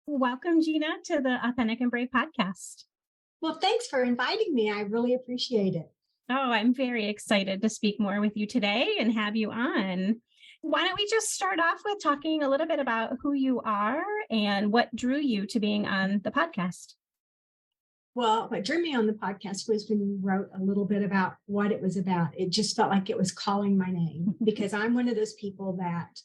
Welcome, Gina, to the Authentic and Brave podcast. Well, thanks for inviting me. I really appreciate it. Oh, I'm very excited to speak more with you today and have you on. Why don't we just start off with talking a little bit about who you are and what drew you to being on the podcast? Well, what drew me on the podcast was when you wrote a little bit about what it was about. It just felt like it was calling my name because I'm one of those people that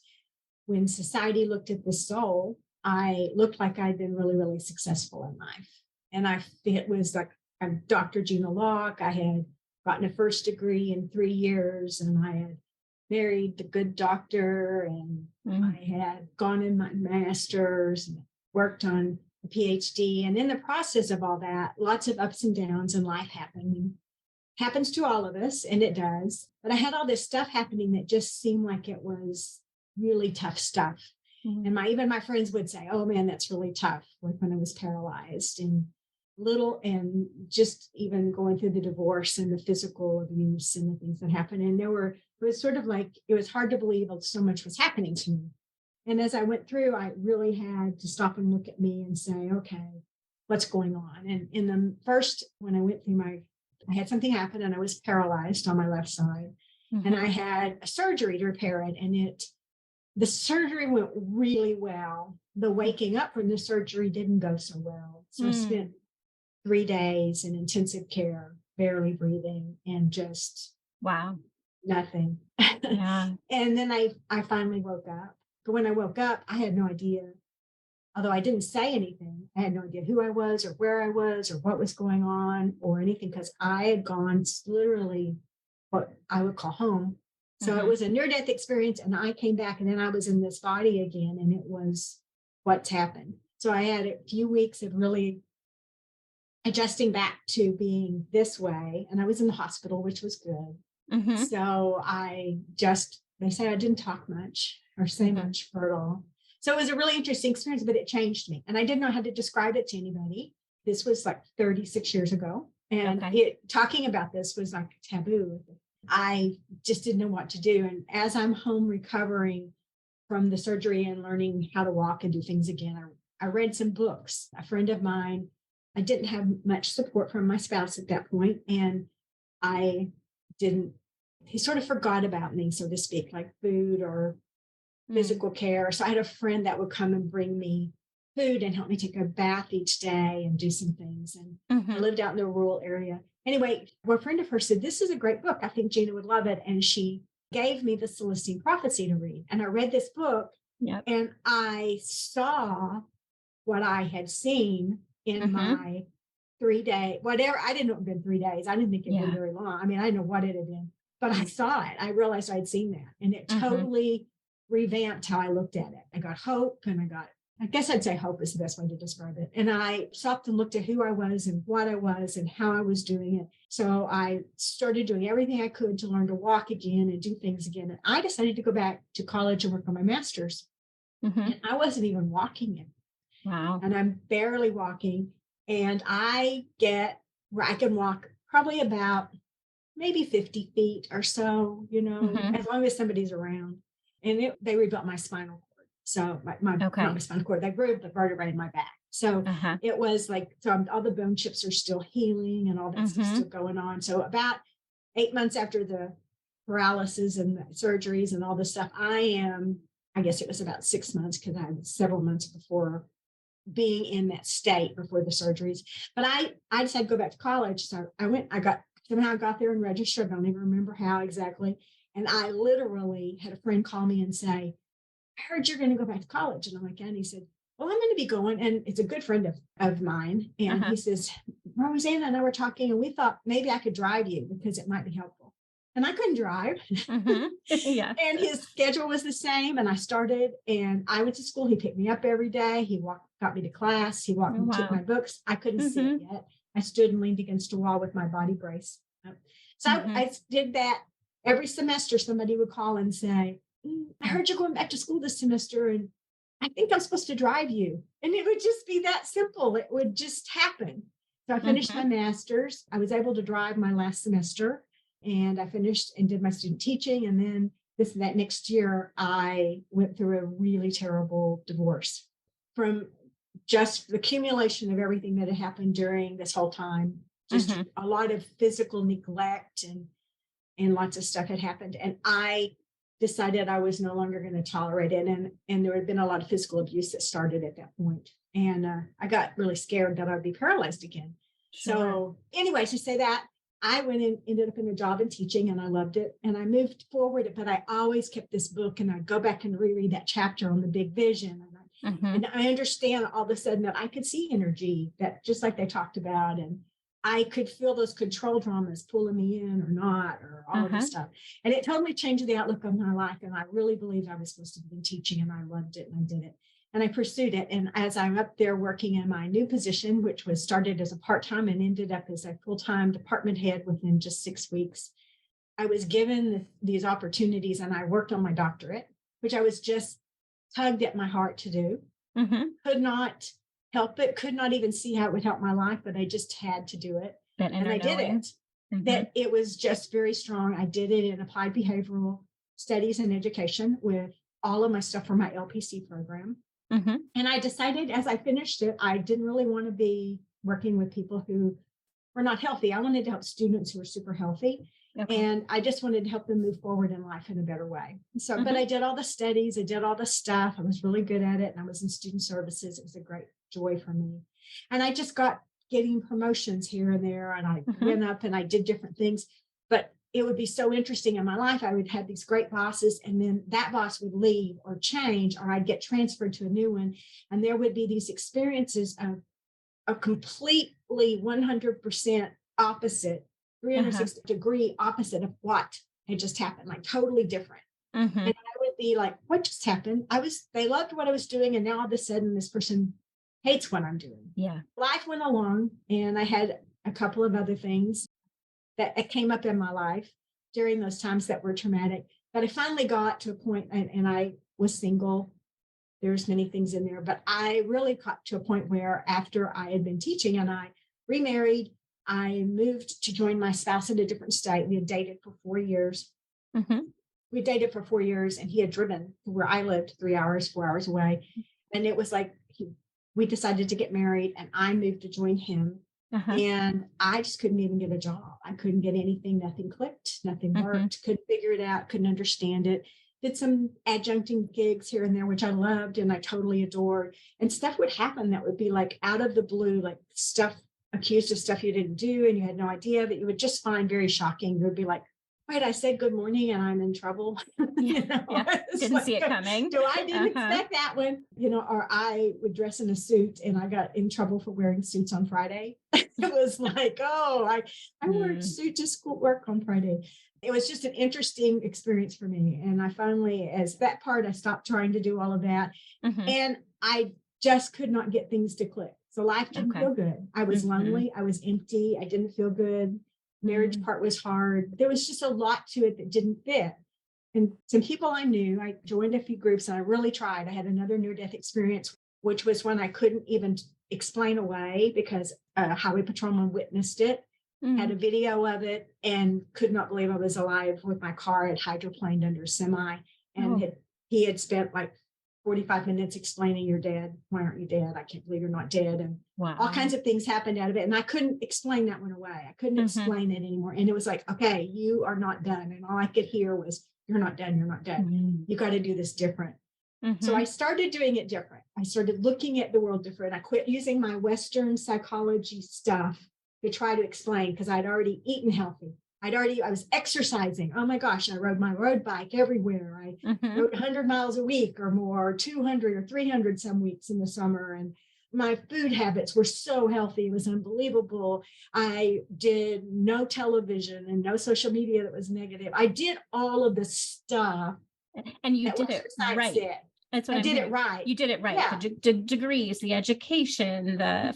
when society looked at the soul, I looked like I'd been really, really successful in life. And it was like I'm Dr. Gina Locke. I had gotten a first degree in 3 years and I had married the good doctor and I had gone in my master's and worked on a PhD. And in the process of all that, lots of ups and downs in life happens to all of us, and it does. But I had all this stuff happening that just seemed like it was really tough stuff. And my friends would say, "Oh man, that's really tough." Like when I was paralyzed and just even going through the divorce and the physical abuse and the things that happened. And it was sort of like, it was hard to believe so much was happening to me. And as I went through, I really had to stop and look at me and say, okay, what's going on? And in the first, when I went through I had something happen and I was paralyzed on my left side and I had a surgery to repair it. And the surgery went really well. The waking up from the surgery didn't go so well. So I spent 3 days in intensive care, barely breathing, and just nothing. Yeah. And then I finally woke up. But when I woke up, I had no idea. Although I didn't say anything, I had no idea who I was or where I was or what was going on or anything, because I had gone literally what I would call home. So it was a near-death experience, and I came back, and then I was in this body again, and it was what's happened. So I had a few weeks of really adjusting back to being this way, and I was in the hospital, which was good. So they said I didn't talk much or say much for it all. So it was a really interesting experience, but it changed me, and I didn't know how to describe it to anybody. This was like 36 years ago, and talking about this was like taboo. I just didn't know what to do. And as I'm home recovering from the surgery and learning how to walk and do things again, I read some books. A friend of mine, I didn't have much support from my spouse at that point, and he sort of forgot about me, so to speak, like food or physical care. So I had a friend that would come and bring me food and help me take a bath each day and do some things. And I lived out in a rural area. Anyway, a friend of hers said, "This is a great book. I think Gina would love it." And she gave me the Celestine Prophecy to read. And I read this book and I saw what I had seen in my 3-day, whatever. I didn't know it had been 3 days. I didn't think it had been very long. I mean, I didn't know what it had been, but I saw it. I realized I'd seen that, and it totally revamped how I looked at it. I got hope, and I guess I'd say hope is the best way to describe it. And I stopped and looked at who I was and what I was and how I was doing it. So I started doing everything I could to learn to walk again and do things again. And I decided to go back to college and work on my master's. And I wasn't even walking it. Wow. And I'm barely walking. And I get where I can walk probably about maybe 50 feet or so, as long as somebody's around. And they rebuilt my spinal cord. So not my spinal cord, they grew the vertebrae in my back. So it was like, all the bone chips are still healing and all that stuff still going on. So about 8 months after the paralysis and the surgeries and all this stuff, I guess it was about 6 months, because I had several months before being in that state before the surgeries. But I decided to go back to college. So I got there and registered. I don't even remember how exactly. And I literally had a friend call me and say, "I heard you're going to go back to college." And I'm like, "Yeah." And he said, "Well, I'm going to be going." And it's a good friend of mine. And he says, "Rosanna and I were talking, and we thought maybe I could drive you because it might be helpful." And I couldn't drive. And his schedule was the same. And I started, and I went to school. He picked me up every day. He got me to class. He walked me to my books. I couldn't sit yet. I stood and leaned against a wall with my body brace. So I did that every semester. Somebody would call and say, "I heard you're going back to school this semester, and I think I'm supposed to drive you." And it would just be that simple. It would just happen. So I finished my master's. I was able to drive my last semester, and I finished and did my student teaching. And then that next year, I went through a really terrible divorce. From just the accumulation of everything that had happened during this whole time, just a lot of physical neglect and lots of stuff had happened. And I decided I was no longer going to tolerate it. And there had been a lot of physical abuse that started at that point. And I got really scared that I'd be paralyzed again. Sure. So anyway, to say that, I went and ended up in a job in teaching and I loved it. And I moved forward, but I always kept this book and I'd go back and reread that chapter on the big vision. And I understand all of a sudden that I could see energy, that just like they talked about, and I could feel those control dramas pulling me in or not, or all of this stuff. And it totally changed the outlook of my life. And I really believed I was supposed to be teaching, and I loved it and I did it. And I pursued it. And as I'm up there working in my new position, which was started as a part-time and ended up as a full-time department head within just 6 weeks, I was given these opportunities and I worked on my doctorate, which I was just tugged at my heart to do. Could not help it, could not even see how it would help my life, but I just had to do it. And I did it. That it was just very strong. I did it in applied behavioral studies and education with all of my stuff for my LPC program. And I decided as I finished it, I didn't really want to be working with people who were not healthy. I wanted to help students who were super healthy. And I just wanted to help them move forward in life in a better way. So, but I did all the studies, I did all the stuff. I was really good at it. And I was in student services. It was a great joy for me. And I just got getting promotions here and there. And I went up and I did different things. But it would be so interesting in my life. I would have these great bosses, and then that boss would leave or change, or I'd get transferred to a new one. And there would be these experiences of a completely 100% opposite, 360-degree opposite of what had just happened, like totally different. And I would be like, what just happened? They loved what I was doing. And now all of a sudden this person hates what I'm doing. Life went along, and I had a couple of other things that came up in my life during those times that were traumatic. But I finally got to a point, and I was single. There's many things in there, but I really got to a point where after I had been teaching and I remarried, I moved to join my spouse in a different state. We had dated for 4 years. We dated for 4 years, and he had driven to where I lived 4 hours away. And it was like, we decided to get married, and I moved to join him. And I just couldn't even get a job. I couldn't get anything. Nothing clicked. Nothing worked. Couldn't figure it out. Couldn't understand it. Did some adjuncting gigs here and there, which I loved and I totally adored. And stuff would happen that would be like out of the blue, like stuff accused of stuff you didn't do and you had no idea, that you would just find very shocking. You would be like, wait, I said good morning and I'm in trouble. Didn't like, see it coming. I didn't expect that one, or I would dress in a suit and I got in trouble for wearing suits on Friday. It was like, I wore a suit to school work on Friday. It was just an interesting experience for me. And I finally, as that part, I stopped trying to do all of that. And I just could not get things to click. So life didn't feel good. I was lonely. I was empty. I didn't feel good. Marriage part was hard. There was just a lot to it that didn't fit. And some people I knew, I joined a few groups and I really tried. I had another near-death experience, which was when I couldn't even explain away because a highway patrolman witnessed it, had a video of it, and could not believe I was alive with my car had hydroplaned under a semi. And he had spent like 45 minutes explaining, you're dead. Why aren't you dead? I can't believe you're not dead. And all kinds of things happened out of it. And I couldn't explain that one away. I couldn't explain it anymore. And it was like, okay, you are not done. And all I could hear was, you're not done. You're not done. You got to do this different. So I started doing it different. I started looking at the world different. I quit using my Western psychology stuff to try to explain because I'd already eaten healthy. I was exercising. Oh my gosh, I rode my road bike everywhere. I rode 100 miles a week or more, or 200 or 300 some weeks in the summer. And my food habits were so healthy. It was unbelievable. I did no television and no social media that was negative. I did all of the stuff. And you did it right. That's what I did it right. You did it right. Yeah. The degrees, the education, the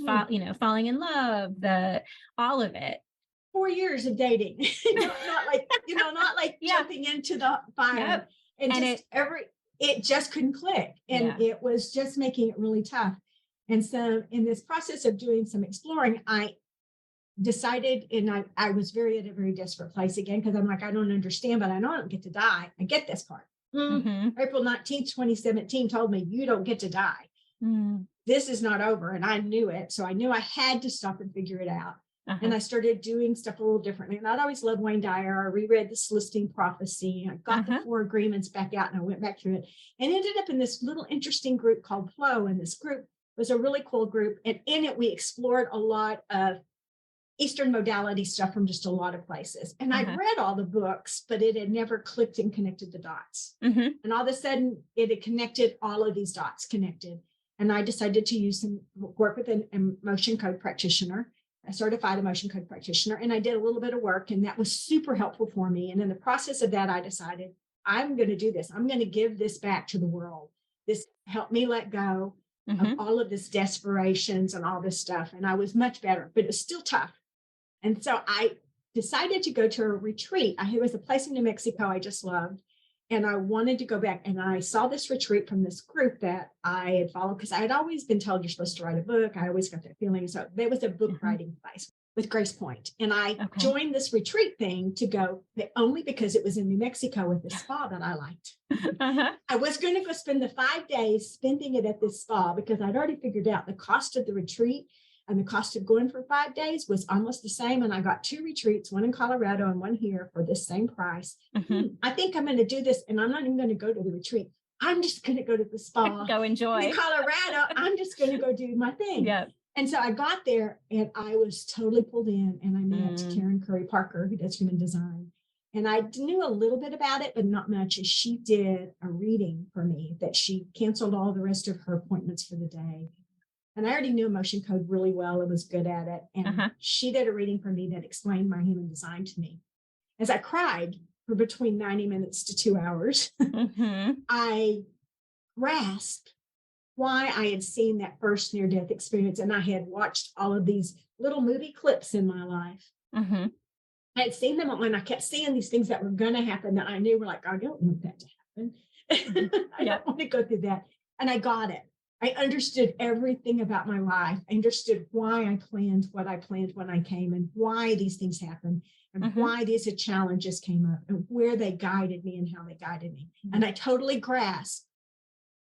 falling in love, all of it. 4 years of dating, not like jumping into the fire, and just it just couldn't click, and it was just making it really tough. And so, in this process of doing some exploring, I decided, and I was at a very desperate place again because I'm like, I don't understand, but I know I don't get to die. I get this part. April 19th, 2017 told me you don't get to die. this is not over. And I knew it. So I knew I had to stop and figure it out. And I started doing stuff a little differently. And I'd always loved Wayne Dyer. I reread The Celestine Prophecy. I got the Four Agreements back out and I went back through it and ended up in this little interesting group called Flow. And this group was a really cool group. And in it, we explored a lot of Eastern modality stuff from just a lot of places. And I'd read all the books, but it had never clicked and connected the dots. And all of a sudden, it had connected, all of these dots connected. And I decided to work with an emotion code practitioner, a certified emotion code practitioner. And I did a little bit of work, and that was super helpful for me. And in the process of that, I decided, I'm going to do this. I'm going to give this back to the world. This helped me let go of all of this desperations and all this stuff. And I was much better, but it was still tough. And so I decided to go to a retreat. It was a place in New Mexico I just loved. And I wanted to go back. And I saw this retreat from this group that I had followed because I had always been told you're supposed to write a book. I always got that feeling. So there was a book writing place with Grace Point. And I joined this retreat thing to go only because it was in New Mexico with the spa that I liked. I was going to go spend the 5 days spending it at this spa because I'd already figured out the cost of the retreat and the cost of going for 5 days was almost the same. And I got 2 retreats, one in Colorado and one here for the same price. I think I'm going to do this, and I'm not even going to go to the retreat. I'm just going to go to the spa. Go enjoy. In Colorado, I'm just going to go do my thing. And so I got there, and I was totally pulled in, and I met Karen Curry Parker, who does human design. And I knew a little bit about it, but not much. As she did a reading for me that she canceled all the rest of her appointments for the day. And I already knew emotion code really well and was good at it. And she did a reading for me that explained my human design to me. As I cried for between 90 minutes to 2 hours, I grasped why I had seen that first near-death experience. And I had watched all of these little movie clips in my life. I had seen them and I kept seeing these things that were going to happen that I knew were like, I don't want that to happen. I don't want to go through that. And I got it. I understood everything about my life. I understood why I planned what I planned when I came and why these things happened and why these challenges came up and where they guided me and how they guided me. And I totally grasped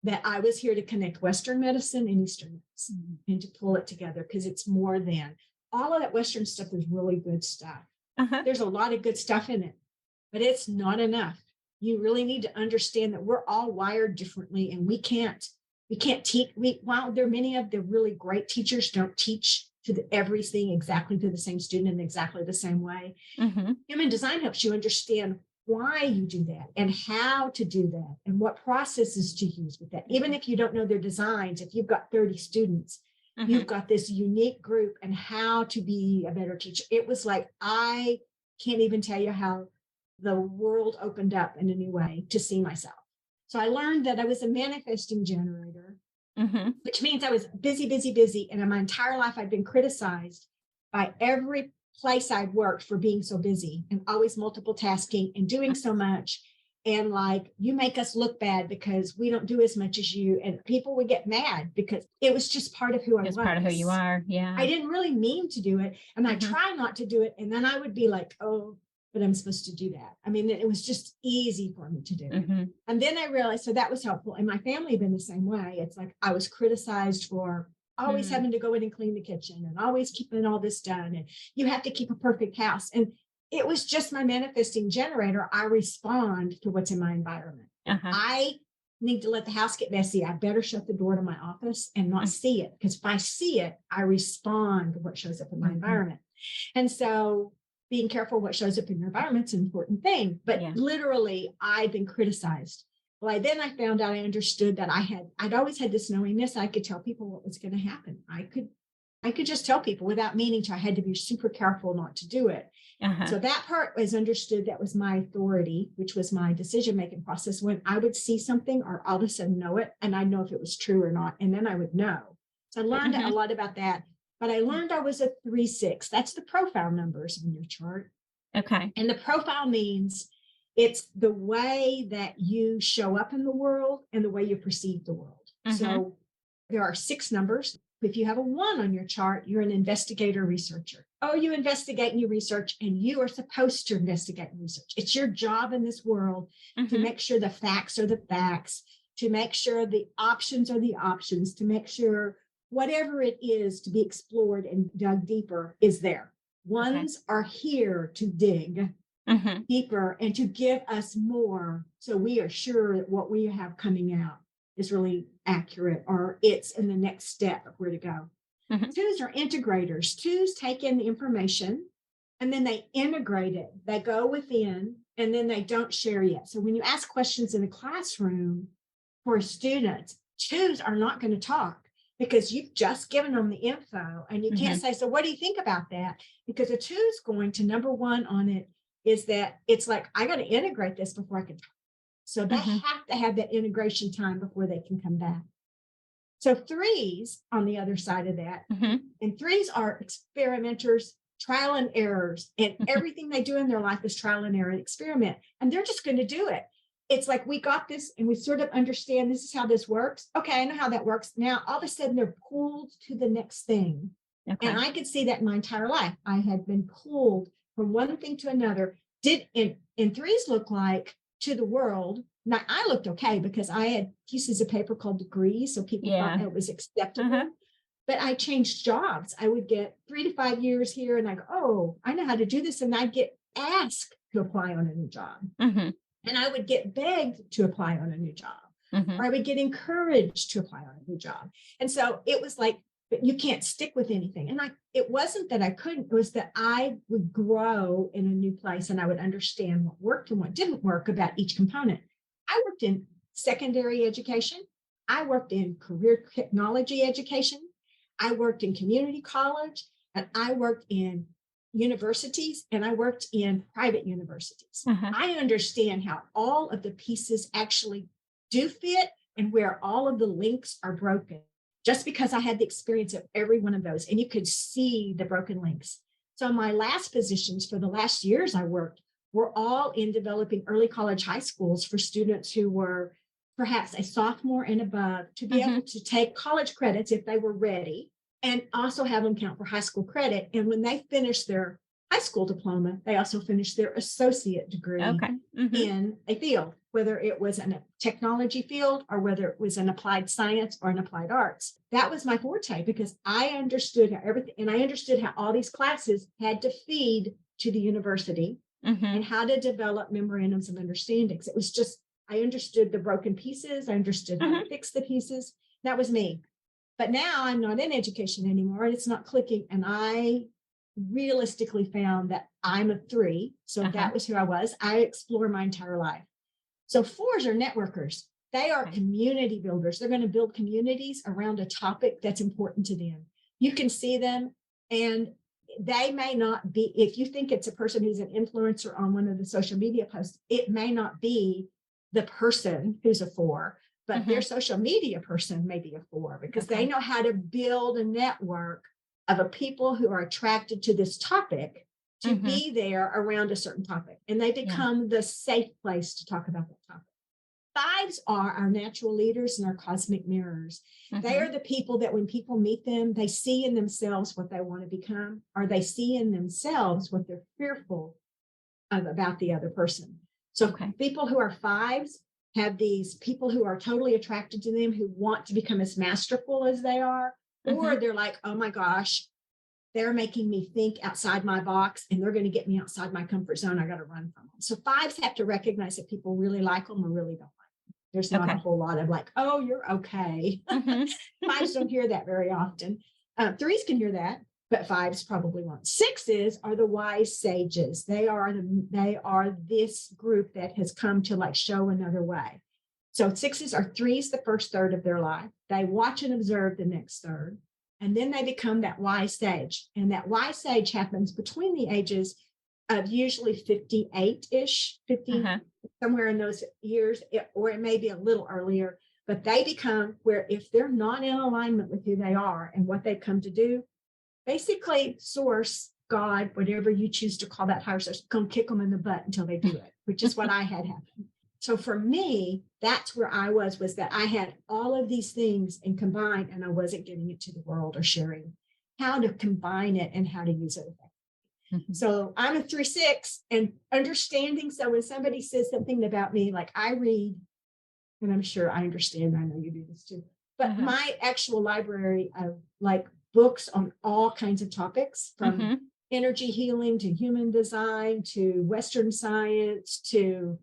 that I was here to connect Western medicine and Eastern medicine and to pull it together because it's more than all of that Western stuff is really good stuff. There's a lot of good stuff in it, but it's not enough. You really need to understand that we're all wired differently and we can't teach. While there are many of the really great teachers don't teach to everything exactly to the same student in exactly the same way. Human design helps you understand why you do that and how to do that and what processes to use with that. Even if you don't know their designs, if you've got 30 students, you've got this unique group and how to be a better teacher. It was like, I can't even tell you how the world opened up in a new way to see myself. So I learned that I was a manifesting generator, which means I was busy. And in my entire life, I'd been criticized by every place I'd worked for being so busy and always multiple tasking and doing so much. And like, you make us look bad because we don't do as much as you. And people would get mad because it was just part of who I was. It's part of who you are. Yeah. I didn't really mean to do it. And I try not to do it. And then I would be like, oh, but I'm supposed to do that. I mean, it was just easy for me to do. And then I realized, so that was helpful. And my family had been the same way. It's like, I was criticized for always having to go in and clean the kitchen and always keeping all this done. And you have to keep a perfect house. And it was just my manifesting generator. I respond to what's in my environment. I need to let the house get messy. I better shut the door to my office and not see it. Because if I see it, I respond to what shows up in my environment. And so being careful what shows up in your environment is an important thing. But literally, I'd been criticized. Well, then I found out I understood that I'd always had this knowingness. I could tell people what was going to happen. I could just tell people without meaning to. I had to be super careful not to do it. So that part was understood. That was my authority, which was my decision-making process. When I would see something or all of a sudden know it, and I'd know if it was true or not. And then I would know. So I learned a lot about that. But I learned I was a 3-6. That's the profile numbers in your chart. Okay. And the profile means it's the way that you show up in the world and the way you perceive the world. So there are 6 numbers. If you have a 1 on your chart, you're an investigator researcher. Oh, you investigate and you research, and you are supposed to investigate and research. It's your job in this world to make sure the facts are the facts, to make sure the options are the options, to make sure whatever it is to be explored and dug deeper is there. Ones are here to dig deeper and to give us more. So we are sure that what we have coming out is really accurate, or it's in the next step of where to go. Twos are integrators. Twos take in the information and then they integrate it. They go within and then they don't share yet. So when you ask questions in a classroom for students, twos are not going to talk because you've just given them the info and you can't say, so what do you think about that? Because a two is going to, number one on it is that it's like, I got to integrate this before I can talk. So they have to have that integration time before they can come back. So threes on the other side of that, and threes are experimenters, trial and errors, and everything they do in their life is trial and error and experiment. And they're just going to do it. It's like, we got this and we sort of understand this is how this works. Okay, I know how that works. Now, all of a sudden, they're pulled to the next thing. And I could see that in my entire life. I had been pulled from one thing to another. And threes look like to the world. Now, I looked okay because I had pieces of paper called degrees, so people thought that was acceptable. But I changed jobs. I would get 3 to 5 years here, and I go, oh, I know how to do this. And I'd get asked to apply on a new job. And I would get begged to apply on a new job, or I would get encouraged to apply on a new job. And so it was like, but you can't stick with anything. And it wasn't that I couldn't, it was that I would grow in a new place and I would understand what worked and what didn't work about each component. I worked in secondary education. I worked in career technology education. I worked in community college, and I worked in universities, and I worked in private universities. I understand how all of the pieces actually do fit and where all of the links are broken, just because I had the experience of every one of those, and you could see the broken links. So my last positions for the last years I worked were all in developing early college high schools for students who were perhaps a sophomore and above to be able to take college credits if they were ready, and also have them count for high school credit. And when they finished their high school diploma, they also finished their associate degree in a field, whether it was in a technology field or whether it was an applied science or an applied arts. That was my forte because I understood how everything, and I understood how all these classes had to feed to the university and how to develop memorandums of understandings. It was just, I understood the broken pieces. I understood how to fix the pieces. That was me. But now I'm not in education anymore, and it's not clicking. And I realistically found that I'm a three. So that was who I was. I explore my entire life. So fours are networkers. They are community builders. They're going to build communities around a topic that's important to them. You can see them, and they may not be, if you think it's a person who's an influencer on one of the social media posts, it may not be the person who's a four, but their social media person may be a four, because they know how to build a network of a people who are attracted to this topic to be there around a certain topic. And they become the safe place to talk about that topic. Fives are our natural leaders and our cosmic mirrors. They are the people that when people meet them, they see in themselves what they want to become, or they see in themselves what they're fearful of about the other person. So people who are fives have these people who are totally attracted to them, who want to become as masterful as they are, or they're like, oh my gosh, they're making me think outside my box and they're going to get me outside my comfort zone. I got to run from them. So fives have to recognize that people really like them or really don't like them. There's not a whole lot of like, oh, you're okay. Fives don't hear that very often. Threes can hear that, but fives probably won't. Sixes are the wise sages. They are this group that has come to like show another way. So sixes are threes the first third of their life. They watch and observe the next third. And then they become that wise sage. And that wise sage happens between the ages of usually 58-ish, 50, somewhere in those years, or it may be a little earlier. But they become where if they're not in alignment with who they are and what they've come to do, basically source, God, whatever you choose to call that higher source, come kick them in the butt until they do it, which is what I had happen. So for me, that's where I was that I had all of these things and combined, and I wasn't getting it to the world or sharing how to combine it and how to use it effectively. So I'm a 3-6 and understanding. So when somebody says something about me, like I read, and I'm sure I understand, I know you do this too. But my actual library of like books on all kinds of topics, from energy healing to human design to Western science to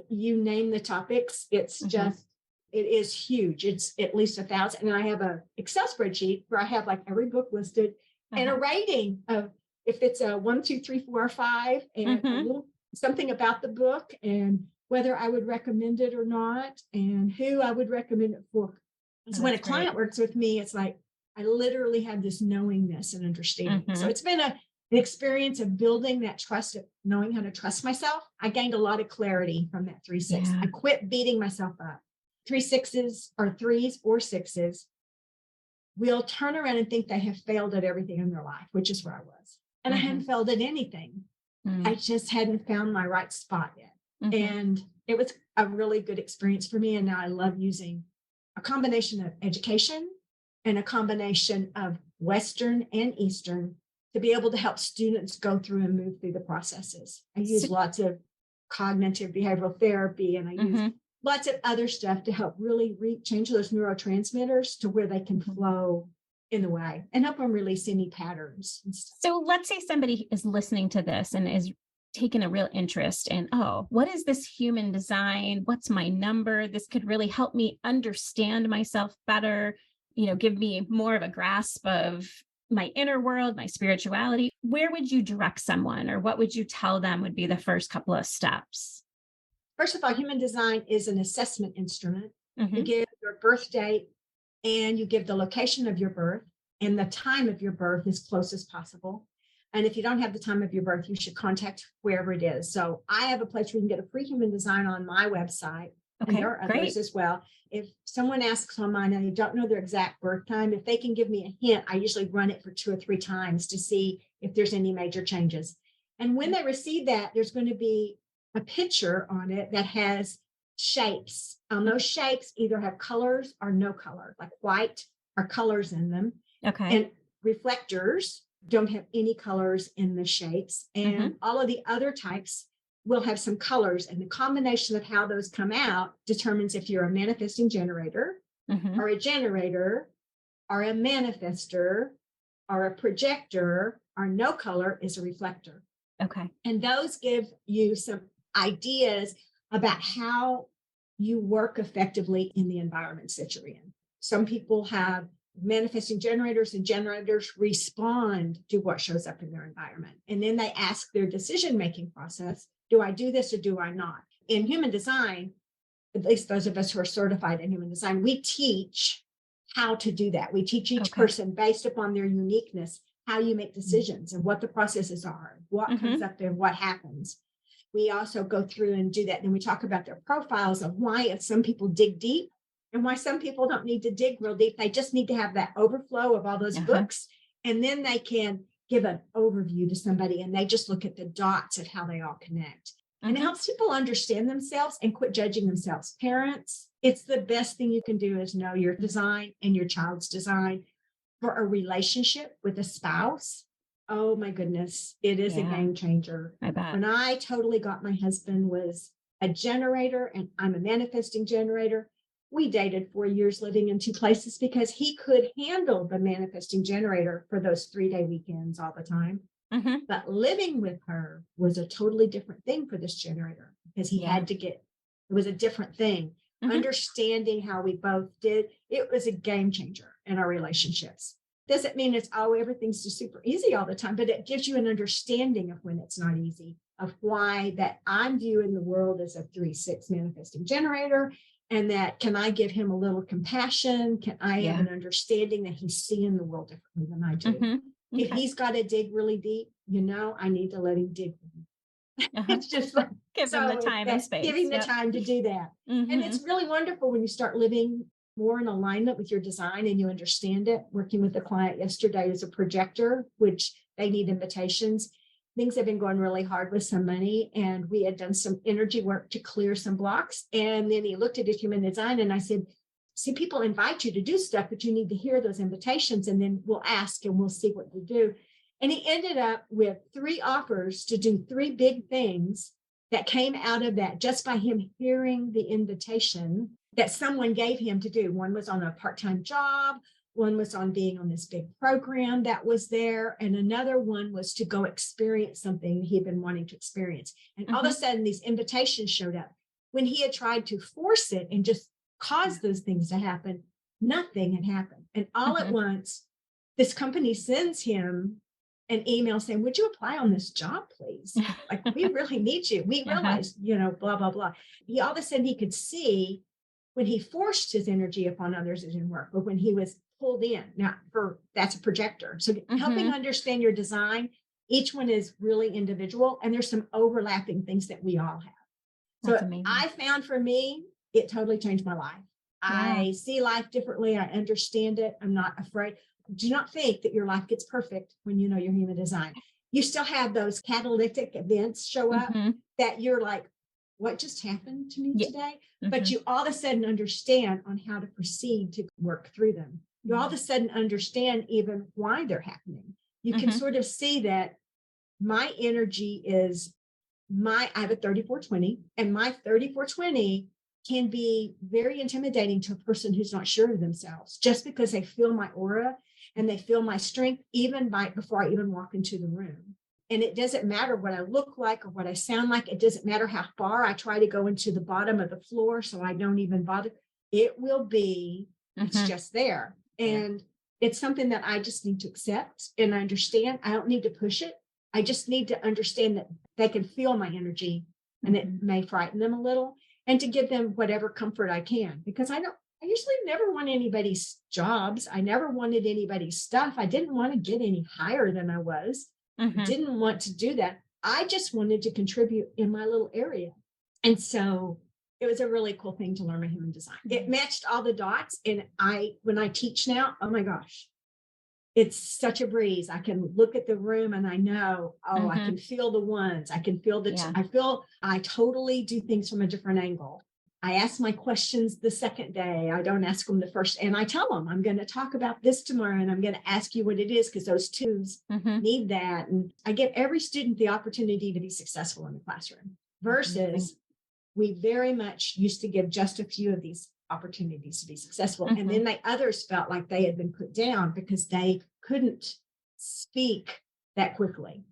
you name the topics, it's just, it is huge. It's at least 1,000. And I have a Excel spreadsheet where I have like every book listed and a rating of if it's a 1, 2, 3, 4, or 5, and a little something about the book and whether I would recommend it or not and who I would recommend it for. So when a client works with me, it's like I literally have this knowingness and understanding. So it's been an experience of building that trust, of knowing how to trust myself. I gained a lot of clarity from that 3-6. I quit beating myself up. 3-6s or 3s or 6s will turn around and think they have failed at everything in their life, which is where I was. And I hadn't failed at anything. I just hadn't found my right spot yet. And it was a really good experience for me. And now I love using a combination of education and a combination of Western and Eastern to be able to help students go through and move through the processes. I use lots of cognitive behavioral therapy, and I use lots of other stuff to help really change those neurotransmitters to where they can flow in the way and help them release any patterns and stuff. So let's say somebody is listening to this and is taking a real interest in, oh, what is this human design? What's my number? This could really help me understand myself better, give me more of a grasp of my inner world, my spirituality. Where would you direct someone, or what would you tell them would be the first couple of steps? First of all, human design is an assessment instrument. You give your birth date and you give the location of your birth and the time of your birth as close as possible. And if you don't have the time of your birth, you should contact wherever it is. So I have a place where you can get a free human design on my website. And there are others as well. If someone asks on mine and they don't know their exact birth time, if they can give me a hint, I usually run it for 2 or 3 times to see if there's any major changes. And when they receive that, there's going to be a picture on it that has shapes. Those shapes either have colors or no color, like white or colors in them. And reflectors don't have any colors in the shapes. And all of the other types will have some colors. And the combination of how those come out determines if you're a manifesting generator or a generator or a manifester or a projector, or no color is a reflector. And those give you some ideas about how you work effectively in the environments that you're in. Some people have manifesting generators, and generators respond to what shows up in their environment. And then they ask their decision-making process, do I do this or do I not? In human design, at least those of us who are certified in human design, we teach how to do that. We teach each person based upon their uniqueness, how you make decisions and what the processes are, what comes up there, what happens. We also go through and do that. And we talk about their profiles of why some people dig deep and why some people don't need to dig real deep. They just need to have that overflow of all those books. And then they can give an overview to somebody and they just look at the dots of how they all connect. And it helps people understand themselves and quit judging themselves. Parents, it's the best thing you can do is know your design and your child's design for a relationship with a spouse. Oh my goodness, it is a game changer. I bet. When I totally got my husband was a generator and I'm a manifesting generator. We dated 4 years living in 2 places because he could handle the manifesting generator for those 3-day weekends all the time. But living with her was a totally different thing for this generator because he had to it was a different thing. Understanding how we both did, it was a game changer in our relationships. Doesn't mean it's everything's just super easy all the time, but it gives you an understanding of when it's not easy, of why that I'm viewing the world as a 3-6 manifesting generator. And that can I give him a little compassion? Can I have an understanding that he's seeing the world differently than I do? If he's got to dig really deep, I need to let him dig. It's just like give him the time and space. Giving the time to do that. And it's really wonderful when you start living more in alignment with your design and you understand it. Working with a client yesterday as a projector, which they need invitations. Things have been going really hard with some money, and we had done some energy work to clear some blocks. And then he looked at his human design and I said, see, people invite you to do stuff, but you need to hear those invitations and then we'll ask and we'll see what you do. And he ended up with 3 offers to do 3 big things that came out of that just by him hearing the invitation that someone gave him to do. One was on a part-time job, one was on being on this big program that was there, and another one was to go experience something he'd been wanting to experience. And all of a sudden, these invitations showed up. When he had tried to force it and just cause those things to happen, nothing had happened. And all at once, this company sends him an email saying, would you apply on this job, please? Like, we really need you. We realize, blah, blah, blah. He all of a sudden he could see when he forced his energy upon others, it didn't work. But when he was pulled in, that's a projector. So helping understand your design, each one is really individual, and there's some overlapping things that we all have. That's so amazing. I found for me, it totally changed my life. Yeah. I see life differently. I understand it. I'm not afraid. Do not think that your life gets perfect when you know your human design. You still have those catalytic events show up that you're like, what just happened to me today? But you all of a sudden understand on how to proceed to work through them. You all of a sudden understand even why they're happening. You can sort of see that my energy is I have a 3420, and my 3420 can be very intimidating to a person who's not sure of themselves, just because they feel my aura and they feel my strength even before I even walk into the room. And it doesn't matter what I look like or what I sound like. It doesn't matter how far I try to go into the bottom of the floor so I don't even bother. It will be, it's just there. And it's something that I just need to accept and understand. I don't need to push it. I just need to understand that they can feel my energy, and it may frighten them a little, and to give them whatever comfort I can, because I usually never want anybody's jobs. I never wanted anybody's stuff. I didn't want to get any higher than I was. Didn't want to do that. I just wanted to contribute in my little area. And so it was a really cool thing to learn my human design. It matched all the dots. And when I teach now, oh my gosh, it's such a breeze. I can look at the room and I know, I can feel the ones. I can feel I totally do things from a different angle. I ask my questions the second day. I don't ask them the first. And I tell them, I'm going to talk about this tomorrow, and I'm going to ask you what it is, because those twos need that. And I give every student the opportunity to be successful in the classroom, versus we very much used to give just a few of these opportunities to be successful. And then the others felt like they had been put down because they couldn't speak that quickly.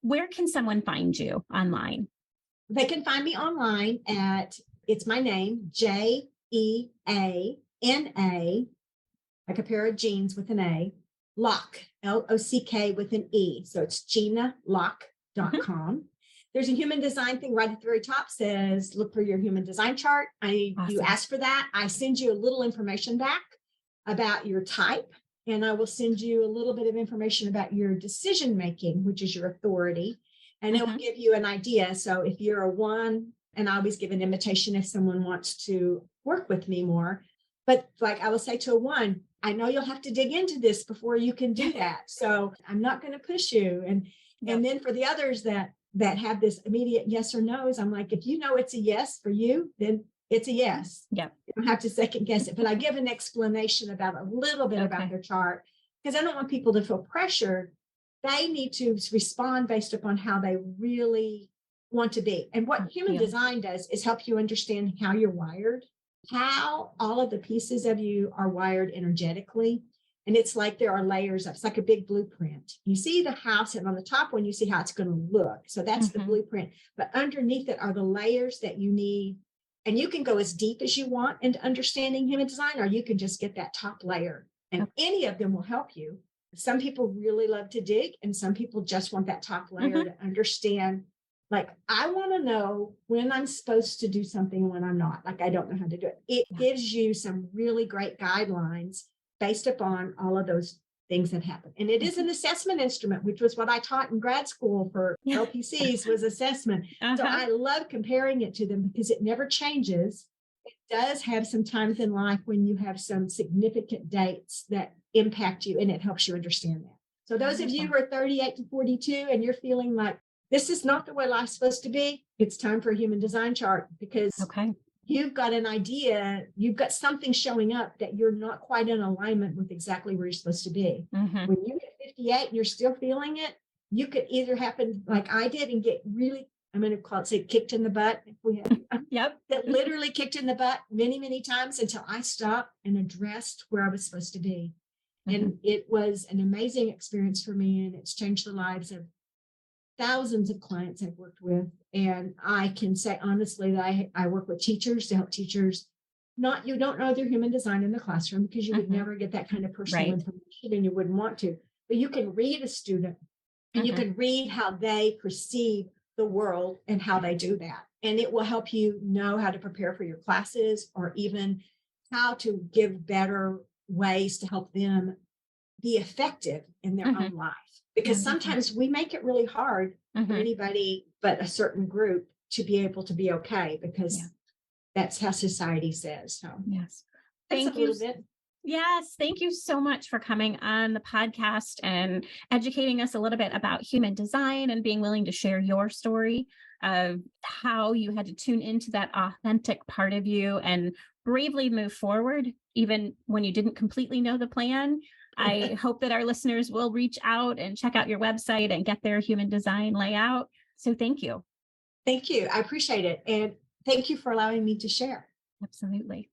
Where can someone find you online? They can find me online it's my name, Jeana, like a pair of jeans with an A, Lock, Lock with an E. So it's JeanaLock.com. There's a human design thing right at the very top, says, look for your human design chart. You ask for that. I send you a little information back about your type, and I will send you a little bit of information about your decision making, which is your authority, and it will give you an idea. So if you're a 1, and I always give an invitation if someone wants to work with me more, but like I will say to a 1, I know you'll have to dig into this before you can do that. So I'm not going to push you. And then for the others that have this immediate yes or no's, I'm like, if you know it's a yes for you, then it's a yes. You don't have to second guess it. But I give an explanation about a little bit about their chart, because I don't want people to feel pressured. They need to respond based upon how they really want to be. And what human design does is help you understand how you're wired, how all of the pieces of you are wired energetically. And it's like there are layers of, it's like a big blueprint. You see the house, and on the top one, you see how it's going to look. So that's the blueprint. But underneath it are the layers that you need. And you can go as deep as you want into understanding human design, or you can just get that top layer. And any of them will help you. Some people really love to dig, and some people just want that top layer to understand. Like, I want to know when I'm supposed to do something and when I'm not. Like, I don't know how to do it. It gives you some really great guidelines based upon all of those things that happen. And it is an assessment instrument, which was what I taught in grad school for LPCs, was assessment. So I love comparing it to them because it never changes. It does have some times in life when you have some significant dates that impact you, and it helps you understand that. So those of you who are 38 to 42 and you're feeling like, this is not the way life's supposed to be, it's time for a human design chart, because you've got an idea, you've got something showing up that you're not quite in alignment with exactly where you're supposed to be. When you get 58 and you're still feeling it, you could either happen like I did and get really I'm going to call it, say, kicked in the butt. We had, Yep. that literally kicked in the butt many, many times until I stopped and addressed where I was supposed to be. And it was an amazing experience for me. And it's changed the lives of thousands of clients I've worked with. And I can say honestly that I work with teachers to help teachers. Not, you don't know their human design in the classroom because you would never get that kind of personal Right. information and you wouldn't want to. But you can read a student and you can read how they perceive the world and how they do that. And it will help you know how to prepare for your classes or even how to give better ways to help them be effective in their own life. Because sometimes we make it really hard for anybody but a certain group to be able to be okay because that's how society says. So yes. that's Thank a you. little bit. Yes, thank you so much for coming on the podcast and educating us a little bit about human design and being willing to share your story of how you had to tune into that authentic part of you and bravely move forward, even when you didn't completely know the plan. I hope that our listeners will reach out and check out your website and get their human design layout. So thank you. Thank you. I appreciate it. And thank you for allowing me to share. Absolutely.